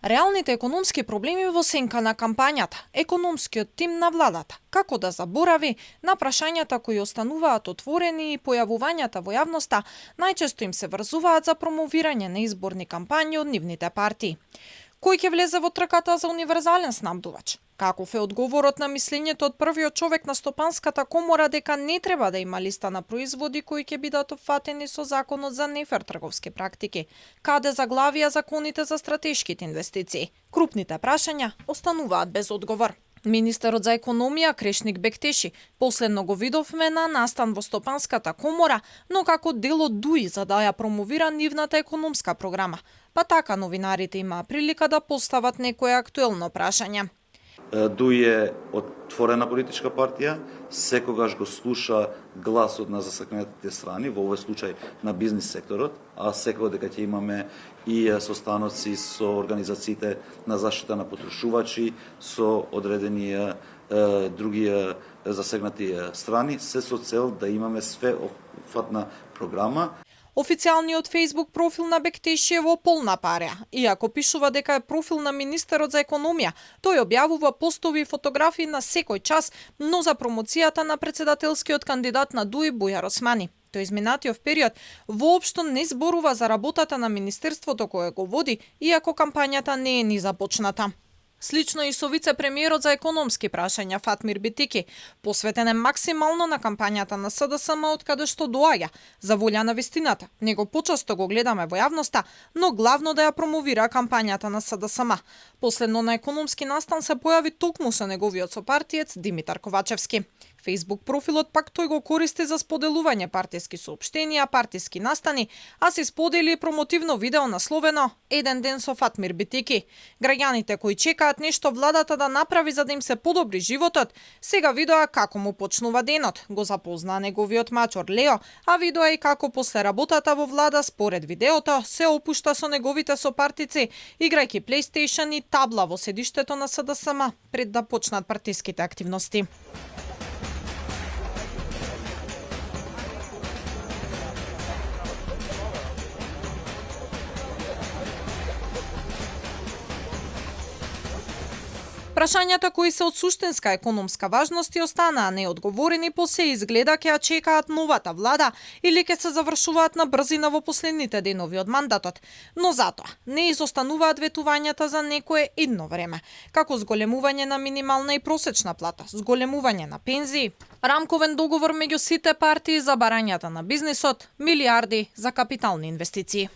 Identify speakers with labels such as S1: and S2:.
S1: Реалните економски проблеми во сенка на кампањата, економскиот тим на владата, како да заборави на прашањата кои остануваат отворени и појавувањата во јавноста најчесто им се врзуваат за промовирање на изборни кампањи од нивните партии. Кој ќе влезе во трката за универзален снабдувач? Каков е одговорот на мислењето од првиот човек на Стопанската комора дека не треба да има листа на производи кои ќе бидат опфатени со законот за нефер трговски практики? Каде заглавија законите за стратешките инвестиции? Крупните прашања остануваат без одговор. Министерот за економија Крешник Бектеши последно го видовме на настан во Стопанската комора, но како дел од ДУИ за да ја промовира нивната економска програма. Па така новинарите имаа прилика да постават некое актуелно прашање.
S2: ДУИ е отворена политичка партија, секогаш го слуша гласот на засакнатите страни, во овој случај на бизнис секторот, а секако дека ќе имаме и состаноци со организациите на заштита на потрошувачи, со одредени други засегнати страни, се со цел да имаме свеопфатна програма.
S1: Официјалниот Facebook профил на Бектеши е во полна парја. Иако пишува дека е профил на министерот за економија, тој објавува постови и фотографии на секој час, но за промоцијата на председателскиот кандидат на ДУИ Бујар Османи. Тој изминатиот период воопшто не зборува за работата на министерството кое го води, иако кампањата не е ни започната. Слично и со вице-премиерот за економски прашања Фатмир Битики, посветен е максимално на кампањата на СДСМ од каде што доаѓа, за волја на вистината. Него почесто го гледаме во јавноста, но главно да ја промовира кампањата на СДСМ. Последно на економски настан се појави токму со неговиот сопартиец Димитар Ковачевски. Facebook профилот пак тој го користи за споделување партиски соопштенија, партиски настани, а се сподели промотивно видео насловено "Еден ден со Фатмир Битики". Граѓаните кои чекаат нешто владата да направи за да им се подобри животот, сега видоа како му почнува денот. Го запознаа неговиот мачор Лео, а видоа и како после работата во влада според видеото се опушта со неговите сопартици, играјќи PlayStation и табла во седиштето на СДСМ пред да почнат партиските активности. Прашањата кои се од суштинска економска важност и останаа неодговорени, по се изгледа ќе ја чекаат новата влада или ќе се завршуваат на брзина во последните денови од мандатот. Но затоа не изостануваат ветувањата за некое идно време, како зголемување на минимална и просечна плата, зголемување на пензии, рамковен договор меѓу сите партии за барањата на бизнисот, милиарди за капитални инвестиции.